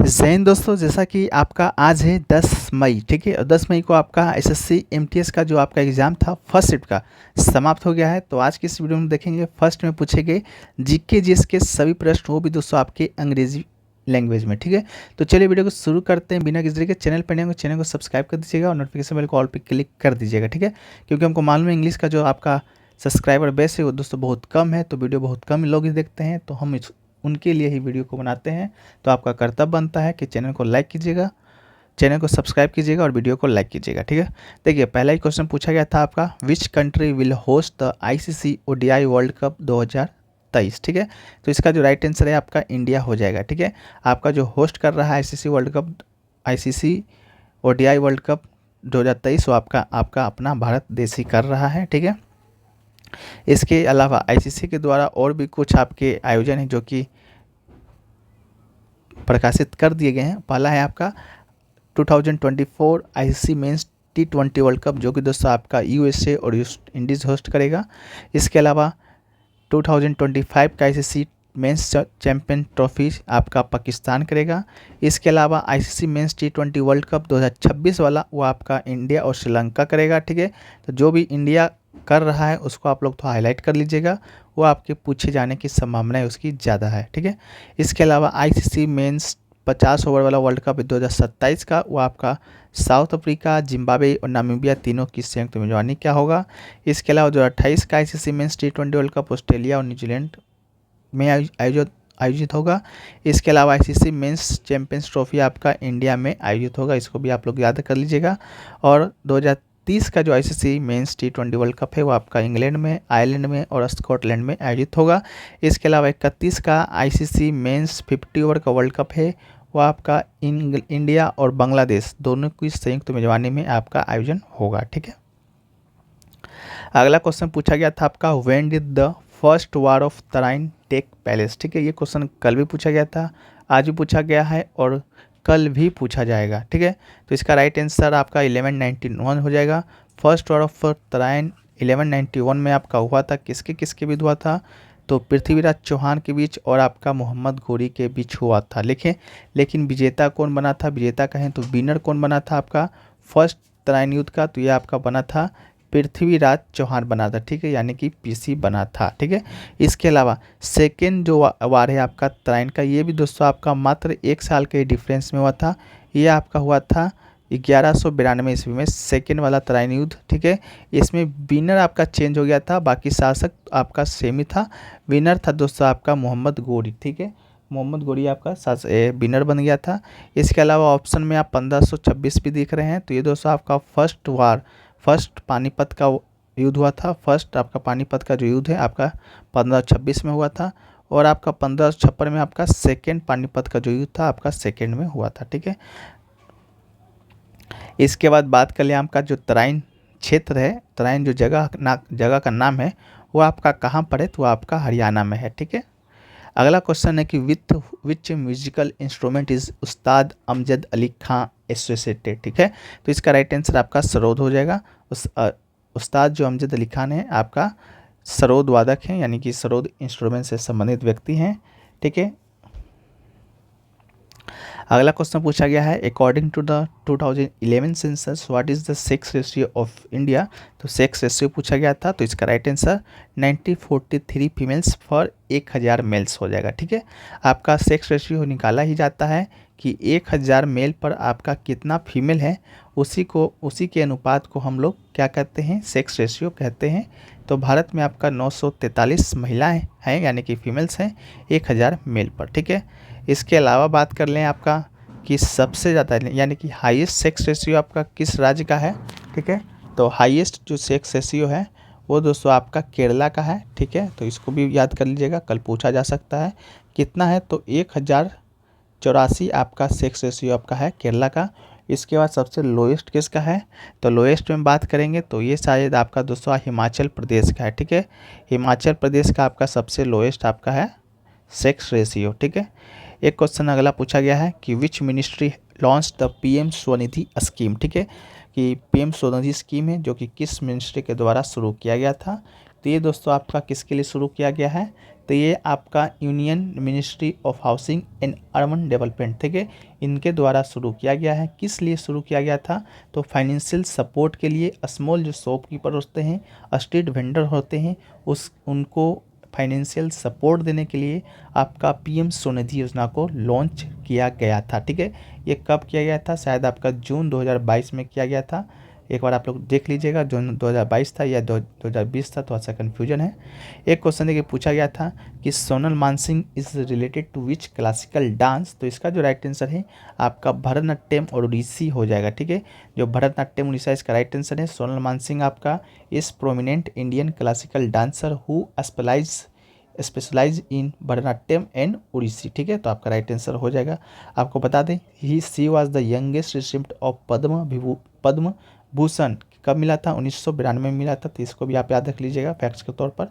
जय हिंद दोस्तों। जैसा कि आपका आज है 10 मई, ठीक है, और 10 मई को आपका एसएससी एमटीएस का जो आपका एग्ज़ाम था फर्स्ट शिफ्ट का समाप्त हो गया है। तो आज की इस वीडियो में देखेंगे फर्स्ट में पूछे गए जीके जीएस के सभी प्रश्न, वो भी दोस्तों आपके अंग्रेजी लैंग्वेज में, ठीक है। तो चलिए वीडियो को शुरू करते हैं बिना किसी तरीके। चैनल पर नए हो चैनल को सब्सक्राइब कर दीजिएगा और नोटिफिकेशन बेल को ऑल पे क्लिक कर दीजिएगा, ठीक है, क्योंकि हमको मालूम है इंग्लिश का जो आपका सब्सक्राइबर बेस है वो दोस्तों बहुत कम है, तो वीडियो बहुत कम लोग ही देखते हैं, तो हम उनके लिए ही वीडियो को बनाते हैं। तो आपका कर्तव्य बनता है कि चैनल को लाइक कीजिएगा, चैनल को सब्सक्राइब कीजिएगा और वीडियो को लाइक कीजिएगा, ठीक है। देखिए पहला ही क्वेश्चन पूछा गया था आपका, which country will host the ICC ODI world cup 2023, ठीक है। तो इसका जो राइट आंसर है आपका इंडिया हो जाएगा, ठीक है। आपका जो होस्ट कर रहा है ICC world cup, ICC ODI world cup 2023 वो आपका अपना भारत देश ही कर रहा है, ठीक है। इसके अलावा आईसीसी के द्वारा और भी कुछ आपके आयोजन हैं जो कि प्रकाशित कर दिए गए हैं। पहला है आपका 2024 ICC men's T20 world cup, जो कि दोस्तों आपका यूएसए और वेस्ट इंडीज़ होस्ट करेगा। इसके अलावा 2025 का आईसीसी मेंस चैंपियन ट्रॉफी आपका पाकिस्तान करेगा। इसके अलावा ICC men's T20 world cup 2026 वाला वो आपका इंडिया और श्रीलंका करेगा, ठीक है। तो जो भी इंडिया कर रहा है उसको आप लोग तो हाईलाइट कर लीजिएगा, वो आपके पूछे जाने की संभावना है उसकी ज़्यादा है, ठीक है। इसके अलावा आईसीसी मेंस 50 ओवर वाला वर्ल्ड कप 2027 का वो आपका साउथ अफ्रीका, जिम्बाब्वे और नामीबिया तीनों की संयुक्त मेजबानी क्या होगा। इसके अलावा 2028 का ICC men's T20 world cup Australia और न्यूजीलैंड में आयोजित होगा। इसके अलावा आईसीसी मेंस चैंपियंस ट्रॉफी आपका इंडिया में आयोजित होगा, इसको भी आप लोग याद कर लीजिएगा। और 2030 का जो ICC men's T20 world cup है वो आपका इंग्लैंड में, आयरलैंड में और स्कॉटलैंड में आयोजित होगा। इसके अलावा 31 का आईसीसी मेंस 50 ओवर का वर्ल्ड कप है वो आपका इंडिया और बांग्लादेश दोनों की संयुक्त मेजबानी में आपका आयोजन होगा, ठीक है। अगला क्वेश्चन पूछा गया था आपका, when did the first war of Tarain take place, ठीक है। ये क्वेश्चन कल भी पूछा गया था, आज भी पूछा गया है और कल भी पूछा जाएगा, ठीक है। तो इसका राइट आंसर आपका 1191 हो जाएगा। फर्स्ट वार ऑफ तराइन 1191 में आपका हुआ था, किसके किसके बीच हुआ था, तो पृथ्वीराज चौहान के बीच और आपका मोहम्मद घोरी के बीच हुआ था, लेकिन विजेता कौन बना था, विजेता कहें तो विनर कौन बना था आपका फर्स्ट तराइन युद्ध का, तो ये आपका बना था पृथ्वीराज चौहान बना था, ठीक है, यानी कि पीसी बना था, ठीक है। इसके अलावा सेकेंड जो वार है आपका तराइन का, ये भी दोस्तों आपका मात्र 1 साल के डिफरेंस में हुआ था। ये आपका हुआ था 1192 ईस्वी में, सेकेंड वाला तराइन युद्ध, ठीक है। इसमें विनर आपका चेंज हो गया था, बाकी शासक आपका सेम ही था। विनर था दोस्तों आपका मोहम्मद घोरी, ठीक है, मोहम्मद घोरी आपका विनर बन गया था। इसके अलावा ऑप्शन में आप 1526 भी देख रहे हैं, तो ये दोस्तों आपका फर्स्ट पानीपत का युद्ध हुआ था। फर्स्ट आपका पानीपत का जो युद्ध है आपका 1526 में हुआ था, और आपका 1556 में आपका सेकेंड पानीपत का जो युद्ध था आपका सेकेंड में हुआ था, ठीक है। इसके बाद बात कर लें आपका जो तराइन क्षेत्र है, तराइन जो जगह का नाम है वो आपका कहाँ पर है, तो आपका हरियाणा में है, ठीक है। अगला क्वेश्चन है कि विच musical instrument is Ustad Amjad Ali Khan associated, ठीक है। तो इसका राइट आंसर आपका सरोद हो जाएगा। उस्ताद जो अमजद अली खान है आपका सरोद वादक हैं, यानी कि सरोद इंस्ट्रूमेंट से संबंधित व्यक्ति हैं, ठीक है। अगला क्वेश्चन पूछा गया है, according to the 2011 census what is the sex ratio of India, तो सेक्स रेशियो पूछा गया था, तो इसका right answer 90:43 females for 1000 males हो जाएगा, ठीक है। आपका सेक्स रेशियो निकाला ही जाता है कि 1000 मेल पर आपका कितना फीमेल है, उसी के अनुपात को हम लोग क्या कहते हैं, सेक्स रेशियो कहते हैं। तो भारत में आपका 943 महिलाएं हैं, यानी कि फीमेल्स हैं 1000 मेल पर, ठीक है। इसके अलावा बात कर लें आपका कि सबसे ज़्यादा यानी कि हाईएस्ट सेक्स रेशियो आपका किस राज्य का है, ठीक है। तो हाईएस्ट जो सेक्स रेशियो है वो दोस्तों आपका केरला का है, ठीक है। तो इसको भी याद कर लीजिएगा, कल पूछा जा सकता है कितना है, तो 1084 आपका सेक्स रेशियो आपका है केरला का। इसके बाद सबसे लोएस्ट किसका है, तो लोएस्ट में बात करेंगे तो ये शायद आपका दोस्तों हिमाचल प्रदेश का है, ठीक है। हिमाचल प्रदेश का आपका सबसे लोएस्ट आपका है सेक्स रेशियो, ठीक है। एक क्वेश्चन अगला पूछा गया है कि which ministry launch the PM Svanidhi scheme, ठीक है, कि पीएम स्वनिधि स्कीम है जो कि किस मिनिस्ट्री के द्वारा शुरू किया गया था। तो ये दोस्तों आपका किसके लिए शुरू किया गया है, तो ये आपका union ministry of housing and urban development, ठीक है, इनके द्वारा शुरू किया गया है। किस लिए शुरू किया गया था? तो फाइनेंशियल सपोर्ट के लिए। स्मॉल जो शॉपकीपर होते हैं, स्ट्रीट वेंडर होते हैं, उनको फाइनेंशियल सपोर्ट देने के लिए आपका पीएम स्वनिधि योजना को लॉन्च किया गया था, ठीक है। ये कब किया गया था? शायद आपका जून 2022 में किया गया था। एक बार आप लोग देख लीजिएगा, जून 2022 था या 2020 था, थोड़ा सा कन्फ्यूजन है। एक क्वेश्चन देखिए पूछा गया था कि Sonal Mansingh is related to which classical dance. तो इसका जो राइट आंसर है आपका भरतनाट्यम और ओडिसी हो जाएगा, ठीक है। जो भरतनाट्यम उड़ीसा इसका राइट आंसर है। सोनल मानसिंह आपका इस prominent Indian classical dancer who specialize in Bharatanatyam and Odissi, ठीक है। तो आपका राइट आंसर हो जाएगा। आपको बता दें she was the youngest recipient of Padma Bhushan. कब मिला था? 1992 में मिला था। तो इसको भी आप याद रख लीजिएगा फैक्ट्स के तौर पर।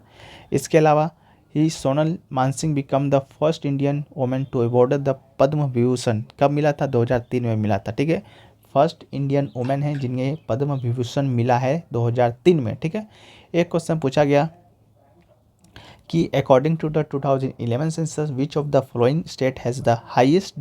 इसके अलावा ही Sonal Mansingh became the first Indian women to award the Padma Vibhushan. कब मिला था? 2003 में मिला था, ठीक है। फर्स्ट इंडियन वुमेन है जिन्हें पद्म विभूषण मिला है 2003 में, ठीक है। एक क्वेश्चन पूछा गया कि according to the 2011 census which of the following state has the highest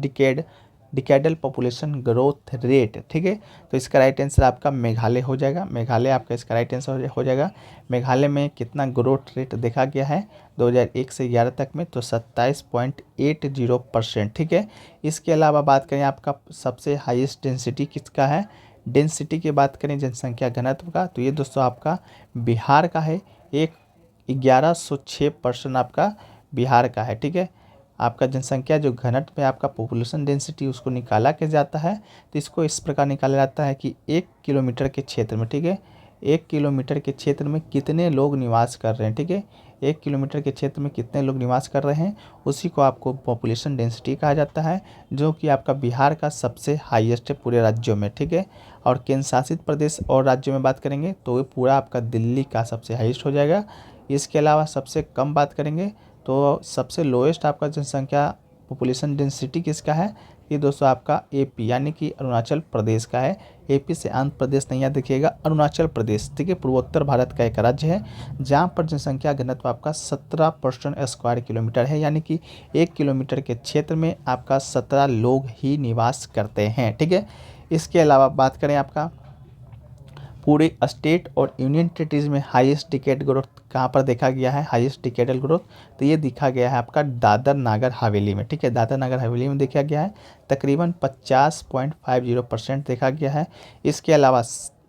decadal population growth rate, ठीक है। तो इसका राइट आंसर आपका मेघालय हो जाएगा। मेघालय आपका इसका राइट आंसर हो जाएगा। मेघालय में कितना ग्रोथ रेट देखा गया है 2001 से 11 तक में? तो 27.80%, ठीक है। इसके अलावा बात करें आपका सबसे हाईएस्ट डेंसिटी किसका है? डेंसिटी की बात करें जनसंख्या घनत्व का, तो ये दोस्तों आपका बिहार का है। 1106% आपका बिहार का है, ठीक है। आपका जनसंख्या जो घनत्व में आपका पॉपुलेशन डेंसिटी उसको निकाला के जाता है। तो इसको इस प्रकार निकाला जाता है कि 1 किलोमीटर के क्षेत्र में, ठीक है, 1 किलोमीटर के क्षेत्र में कितने लोग निवास कर रहे हैं, ठीक है। 1 किलोमीटर के क्षेत्र में कितने लोग निवास कर रहे हैं उसी को आपको पॉपुलेशन डेंसिटी कहा जाता है, जो कि आपका बिहार का सबसे हाईएस्ट है पूरे राज्यों में, ठीक है। और केंद्र शासित प्रदेश और राज्यों में बात करेंगे तो ये पूरा आपका दिल्ली का सबसे हाईएस्ट हो जाएगा। इसके अलावा सबसे कम बात करेंगे तो सबसे लोएस्ट आपका जनसंख्या पॉपुलेशन डेंसिटी किसका है? ये दोस्तों आपका एपी यानी कि अरुणाचल प्रदेश का है। एपी से आंध्र प्रदेश नहीं याद रखिएगा, अरुणाचल प्रदेश, ठीक है, पूर्वोत्तर भारत का एक राज्य है जहाँ पर जनसंख्या घनत्व आपका 17% स्क्वायर किलोमीटर है, यानी कि 1 किलोमीटर के क्षेत्र में आपका 17 लोग ही निवास करते हैं, ठीक है। इसके अलावा बात करें आपका पूरे स्टेट और यूनियन टेरिटरीज में हाईएस्ट डिकेड ग्रोथ कहाँ पर देखा गया है? हाईएस्ट डिकेडल ग्रोथ तो ये दिखा गया है आपका दादर नागर हवेली में, ठीक है। दादर नागर हवेली में देखा गया है, तकरीबन 50.50% देखा गया है। इसके अलावा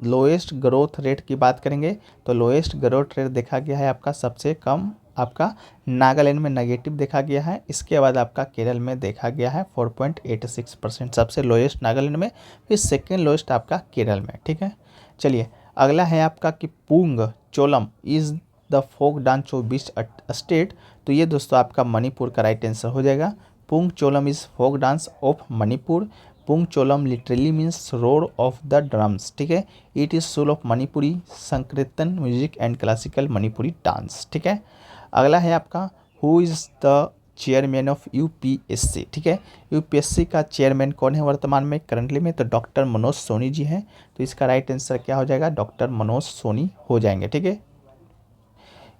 लोएस्ट ग्रोथ रेट की बात करेंगे तो लोएस्ट ग्रोथ रेट देखा गया है आपका सबसे कम आपका नागालैंड में नेगेटिव देखा गया है। इसके बाद आपका केरल में देखा गया है 4.86%, सबसे लोएस्ट नागालैंड में, फिर सेकेंड लोएस्ट आपका केरल में, ठीक है। चलिए अगला है आपका कि Pung Cholom is the folk dance of which state. तो ये दोस्तों आपका मणिपुर का राइट आंसर हो जाएगा। Pung Cholom is folk dance of Manipur. Pung Cholom literally means roar of the drums, ठीक है। It is soul of Manipuri sankirtan music and classical Manipuri dance, ठीक है। अगला है आपका who is the chairman of UPSC, ठीक है। यूपीएससी का चेयरमैन कौन है वर्तमान में करंटली में? तो डॉक्टर मनोज सोनी जी हैं। तो इसका राइट आंसर क्या हो जाएगा? डॉक्टर मनोज सोनी हो जाएंगे, ठीक है।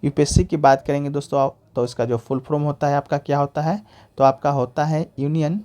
यूपीएससी की बात करेंगे दोस्तों तो इसका जो फुल फॉर्म होता है आपका क्या होता है? तो आपका होता है यूनियन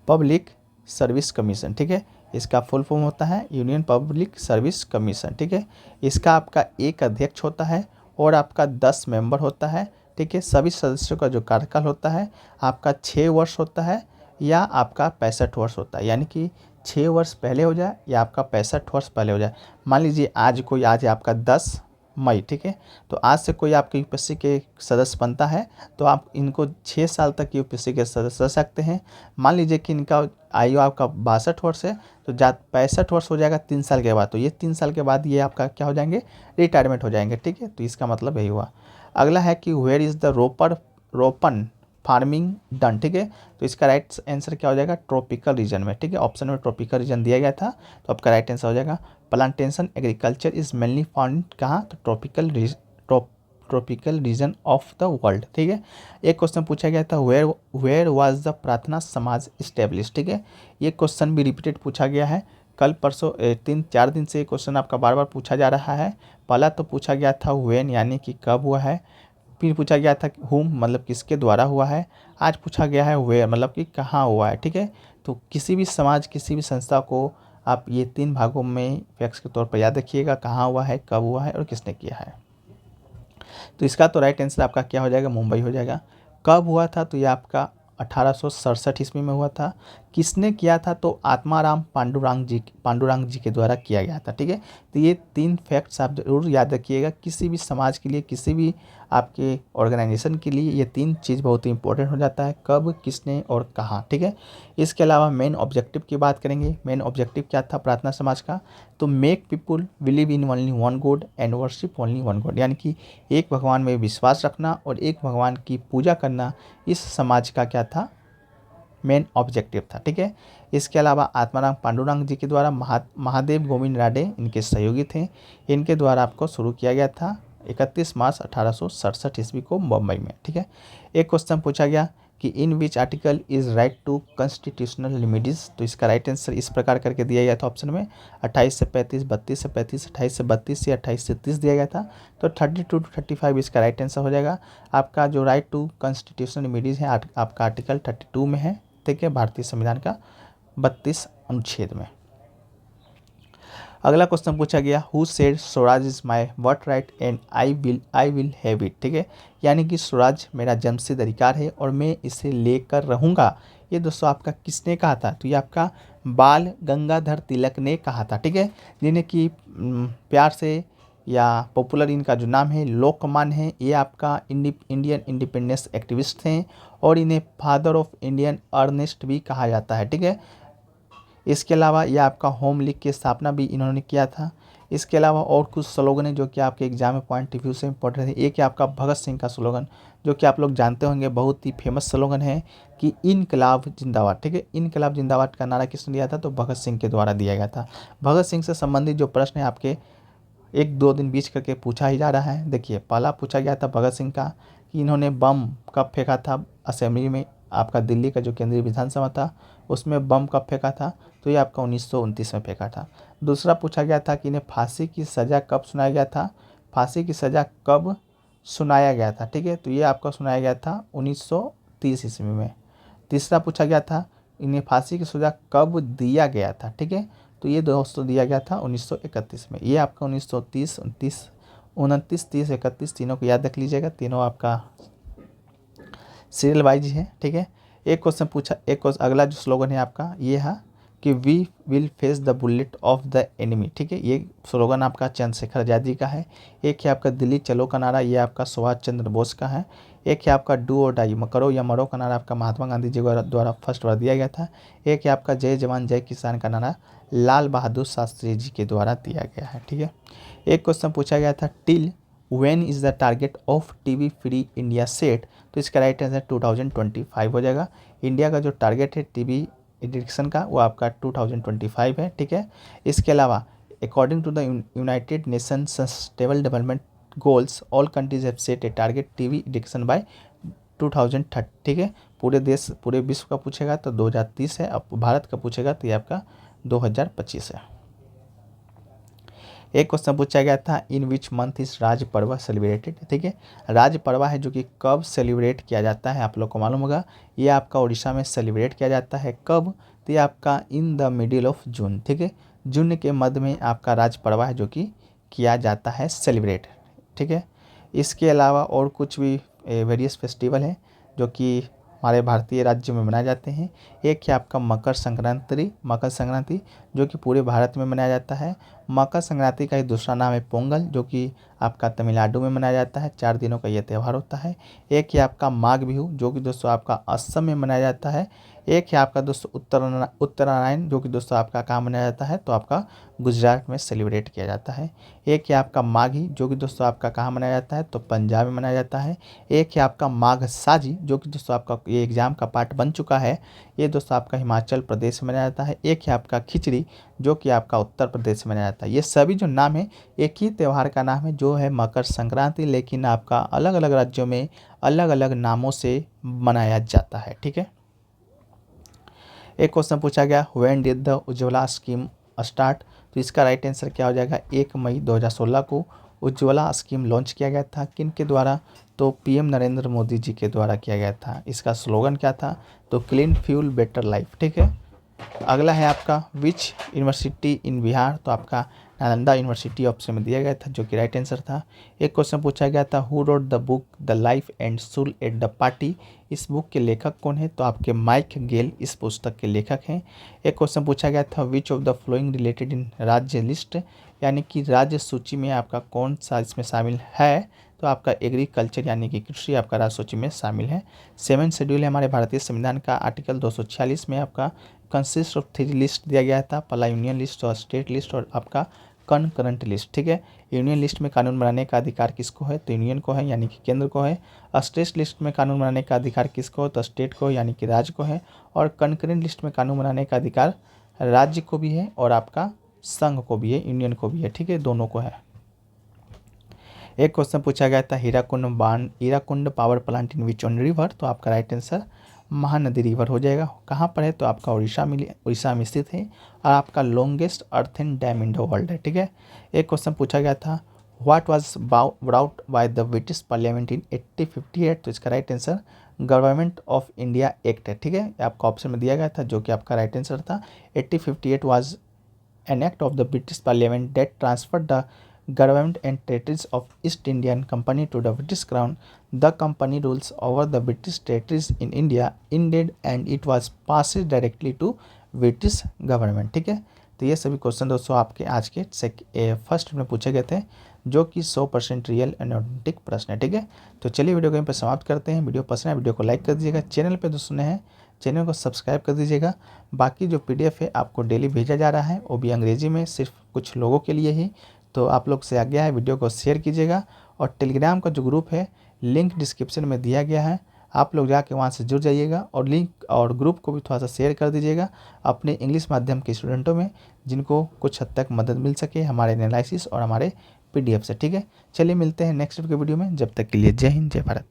पब्लिक सर्विस कमीशन, ठीक है। इसका फुल फॉर्म होता है यूनियन पब्लिक सर्विस कमीशन, ठीक है। इसका आपका एक अध्यक्ष होता है और आपका 10 मेंबर होता है, ठीक है। सभी सदस्यों का जो कार्यकाल होता है आपका 6 वर्ष होता है या आपका 65 वर्ष होता है, यानी कि 6 वर्ष पहले हो जाए या आपका 65 वर्ष पहले हो जाए। मान लीजिए आज है आपका 10 मई, ठीक है। तो आज से कोई आपके यूपीएससी के सदस्य बनता है तो आप इनको 6 साल तक यूपीएससी के सदस्य रह सकते हैं। मान लीजिए कि इनका आयु आपका 62 वर्ष है तो 65 वर्ष हो जाएगा 3 साल के बाद, तो ये 3 साल के बाद ये आपका क्या हो जाएंगे? रिटायरमेंट हो जाएंगे, ठीक है। तो इसका मतलब यही हुआ। अगला है कि वेयर इज़ द रोपन फार्मिंग डन, ठीक है। तो इसका राइट आंसर क्या हो जाएगा? ट्रॉपिकल रीजन में, ठीक है। ऑप्शन में ट्रॉपिकल रीजन दिया गया था तो आपका राइट आंसर हो जाएगा plantation agriculture is mainly found कहाँ? तो tropical region of the world, ठीक है। एक क्वेश्चन पूछा गया था वेयर वाज द प्रार्थना समाज इस्टेब्लिश, ठीक है। ये क्वेश्चन भी रिपीटेड पूछा गया है कल परसों 3-4 दिन से क्वेश्चन आपका बार बार पूछा जा रहा है। पहला तो पूछा गया था व्हेन यानी कि कब हुआ है, फिर पूछा गया था हुम मतलब किसके द्वारा हुआ है। आज पूछा गया है वेयर मतलब कि कहाँ हुआ है, ठीक है। तो किसी भी समाज किसी भी संस्था को आप ये 3 भागों में फैक्ट्स के तौर पर याद रखिएगा, कहाँ हुआ है, कब हुआ है और किसने किया है। तो इसका तो राइट आंसर आपका क्या हो जाएगा, मुंबई हो जाएगा। कब हुआ था, तो ये आपका 1867 ईस्वी में हुआ था। किसने किया था, तो आत्माराम पांडुरंग जी के द्वारा किया गया था, ठीक है। तो ये 3 फैक्ट्स आप जरूर याद रखिएगा, किसी भी समाज के लिए, किसी भी आपके ऑर्गेनाइजेशन के लिए ये 3 चीज़ बहुत ही इंपॉर्टेंट हो जाता है, कब, किसने और कहाँ, ठीक है। इसके अलावा मेन ऑब्जेक्टिव की बात करेंगे। मेन ऑब्जेक्टिव क्या था प्रार्थना समाज का, तो make people believe in only one God and worship only one God, यानी कि एक भगवान में विश्वास रखना और एक भगवान की पूजा करना इस समाज का क्या था, मेन ऑब्जेक्टिव था, ठीक है। इसके अलावा आत्माराम पांडुरंग जी के द्वारा महादेव गोविंद राडे इनके सहयोगी थे, इनके द्वारा आपको शुरू किया गया था 31 मार्च 1867 ईस्वी को मुंबई में, ठीक है। एक क्वेश्चन पूछा गया कि in which article is right to constitutional limitations, तो इसका राइट आंसर इस प्रकार करके दिया गया था ऑप्शन में 28 से 35, 32 से 35, 28 से 32 या 28 से 30 दिया गया था। तो 32 to 35 इसका राइट आंसर हो जाएगा। आपका जो राइट टू कॉन्स्टिट्यूशनल लिमिटेज है आपका आर्टिकल 32 में है, ठीक है, भारतीय संविधान का 32 अनुच्छेद में। अगला क्वेश्चन पूछा गया who said swaraj is my birth right and I will have it, ठीक है। यानी कि स्वराज मेरा जन्मसिद्ध अधिकार है और मैं इसे लेकर रहूँगा, ये दोस्तों आपका किसने कहा था, तो ये आपका बाल गंगाधर तिलक ने कहा था, ठीक है। जिन्हें कि प्यार से या पॉपुलर इनका जो नाम है लोकमान्य है, ये आपका इंडियन इंडिपेंडेंस एक्टिविस्ट हैं और इन्हें फादर ऑफ इंडियन अर्नेस्ट भी कहा जाता है, ठीक है। इसके अलावा ये आपका होम लीग की स्थापना भी इन्होंने किया था। इसके अलावा और कुछ स्लोगन है जो कि आपके एग्जाम में पॉइंट ऑफ व्यू से इंपॉर्टेंट है। एक है आपका भगत सिंह का स्लोगन, जो कि आप लोग जानते होंगे, बहुत ही फेमस स्लोगन है कि इनकलाब जिंदाबाद, ठीक है। इनकलाब जिंदाबाद का नारा किसने दिया था, तो भगत सिंह के द्वारा दिया गया था। भगत सिंह से संबंधित जो प्रश्न है आपके 1-2 दिन बीच करके पूछा ही जा रहा है। देखिए पहला पूछा गया था भगत सिंह का कि इन्होंने बम कब फेंका था असेंबली में, आपका दिल्ली का जो केंद्रीय विधानसभा था उसमें बम कब फेंका था, तो ये आपका 1929 में फेंका था। दूसरा पूछा गया था कि इन्हें फांसी की सज़ा कब सुनाया गया था, फांसी की सज़ा कब सुनाया गया था, ठीक है, तो ये आपका सुनाया गया था 1930 ईस्वी में। तीसरा पूछा गया था इन्हें फांसी की सज़ा कब दिया गया था, ठीक है, तो ये दोस्तों दिया गया था 1931 में। ये आपका 1930, 29, 29, 30, 31 तीनों को याद रख लीजिएगा, तीनों आपका सीरियल वाइज है, ठीक है। एक क्वेश्चन पूछा, अगला जो स्लोगन है आपका ये है कि we will face the bullet of the enemy, ठीक है। ये स्लोगन आपका चंद्रशेखर आज़ाद जी का है। एक है आपका दिल्ली चलो का नारा, ये आपका सुभाष चंद्र बोस का है। एक है आपका डू और डाई, करो या मरो का नारा आपका महात्मा गांधी जी द्वारा फर्स्ट बार दिया गया था। एक है आपका जय जवान जय किसान का नारा लाल बहादुर शास्त्री जी के द्वारा दिया गया है, ठीक है। एक क्वेश्चन पूछा गया था till when is the target of TB free India set, तो इसका राइट आंसर 2025 हो जाएगा। इंडिया का जो टारगेट है टीबी एडिक्शन का वो आपका 2025 है, ठीक है। इसके अलावा according to the United Nation sustainable development goals all countries have set a target TB addiction by 2030, ठीक है। पूरे देश पूरे विश्व का पूछेगा तो 2030 है, अब भारत का पूछेगा तो ये आपका 2025 है। एक क्वेश्चन पूछा गया था इन विच मंथ इज राज पर्व सेलिब्रेटेड, ठीक है। राज पर्व है जो कि कब सेलिब्रेट किया जाता है आप लोग को मालूम होगा, ये आपका उड़ीसा में सेलिब्रेट किया जाता है कब, तो ये आपका in the middle of June, ठीक है। जून के मध्य में आपका राज पर्व है जो कि किया जाता है सेलिब्रेट, ठीक है। इसके अलावा और कुछ भी वेरियस फेस्टिवल है जो कि हमारे भारतीय राज्य में मनाए जाते हैं। एक है आपका मकर संक्रांति जो कि पूरे भारत में मनाया जाता है। मकर संक्रांति का ही दूसरा नाम है पोंगल, जो कि आपका तमिलनाडु में मनाया जाता है। 4 दिनों का यह त्यौहार होता है। एक है आपका माघ बिहू जो कि दोस्तों आपका असम में मनाया जाता है। एक है आपका दोस्तों उत्तरायण जो कि दोस्तों आपका कहाँ मनाया जाता है, तो आपका गुजरात में सेलिब्रेट किया जाता है। एक है आपका माघी जो कि दोस्तों आपका कहाँ मनाया जाता है, तो पंजाब में मनाया जाता है। एक है आपका माघ साजी जो कि दोस्तों आपका ये एग्जाम का पार्ट बन चुका है, ये दोस्तों आपका हिमाचल प्रदेश में मनाया जाता है। एक है आपका खिचड़ी जो कि आपका उत्तर प्रदेश में मनाया जाता है। ये सभी जो नाम है एक ही त्यौहार का नाम है जो है मकर संक्रांति, लेकिन आपका अलग अलग राज्यों में अलग अलग नामों से मनाया जाता है, ठीक है। एक क्वेश्चन पूछा गया when did the Ujjwala scheme start, तो इसका राइट आंसर क्या हो जाएगा 1 मई 2016 को उज्ज्वला स्कीम लॉन्च किया गया था किन के द्वारा, तो पीएम नरेंद्र मोदी जी के द्वारा किया गया था। इसका स्लोगन क्या था? तो क्लीन फ्यूल बेटर लाइफ, ठीक है। अगला है आपका विच यूनिवर्सिटी इन बिहार, तो आपका नालंदा यूनिवर्सिटी ऑप्शन में दिया गया था, जो कि राइट आंसर था। एक क्वेश्चन पूछा गया था, who wrote the book the life and soul at the party, इस बुक के लेखक कौन है? तो आपके माइक गेल इस पुस्तक के लेखक हैं। एक क्वेश्चन पूछा गया था, which of the following related in rajya list, यानी कि राज्य सूची में आपका कौन सा इसमें शामिल है? तो आपका एग्रीकल्चर यानी कि कृषि आपका राज्य सूची में शामिल है। 7 शेड्यूल है हमारे भारतीय संविधान का, आर्टिकल 246 में आपका कंसिस्ट ऑफ 3 लिस्ट दिया गया था, पहला यूनियन लिस्ट और स्टेट लिस्ट और आपका कनकरेंट लिस्ट, ठीक है। यूनियन लिस्ट में कानून बनाने का अधिकार किसको है? तो यूनियन को है, यानी कि केंद्र को है। स्टेट लिस्ट में कानून बनाने का अधिकार किसको? तो स्टेट को, यानी कि राज्य को है। और कनकरेंट लिस्ट में कानून बनाने का अधिकार राज्य को भी है और आपका संघ को भी है, यूनियन को भी है, ठीक है, दोनों को है। एक क्वेश्चन पूछा गया था, Hirakud power plant in which one river, तो आपका राइट आंसर महानदी रिवर हो जाएगा। कहाँ पर है? तो आपका उड़ीसा में स्थित है और आपका longest earthen dam in the world है, ठीक है। एक क्वेश्चन पूछा गया था, what was brought by the British parliament in 1858, तो इसका right answer government of India act है, ठीक है। आपका ऑप्शन में दिया गया था, जो कि आपका राइट आंसर था। 1858 was an act of the British Parliament that transferred the government and territories of East Indian Company to the British Crown. The company rules over the British territories in India ended and it was passed directly to British government, ठीक है। तो ये सभी question दोस्तों आपके आज के first में पूछे गए थे, जो कि 100% रियल एंड ऑथेंटिक प्रश्न है, ठीक है। तो चलिए वीडियो को यहीं पर समाप्त करते हैं। वीडियो पसंद है वीडियो को लाइक कर दीजिएगा, चैनल पे दोस्तों ने हैं चैनल को सब्सक्राइब कर दीजिएगा। बाकी जो पीडीएफ है आपको डेली भेजा जा रहा है, वो भी अंग्रेजी में, सिर्फ कुछ लोगों के लिए ही। तो आप लोग से आज्ञा है, वीडियो को शेयर कीजिएगा और टेलीग्राम का जो ग्रुप है लिंक डिस्क्रिप्शन में दिया गया है, आप लोग जाके वहाँ से जुड़ जाइएगा और लिंक और ग्रुप को भी थोड़ा सा शेयर कर दीजिएगा अपने इंग्लिश माध्यम के स्टूडेंटों में, जिनको कुछ हद तक मदद मिल सके हमारे एनालिसिस और हमारे पीडीएफ से, ठीक है। चलिए मिलते हैं नेक्स्ट वीडियो में, जब तक के लिए जय हिंद जय भारत।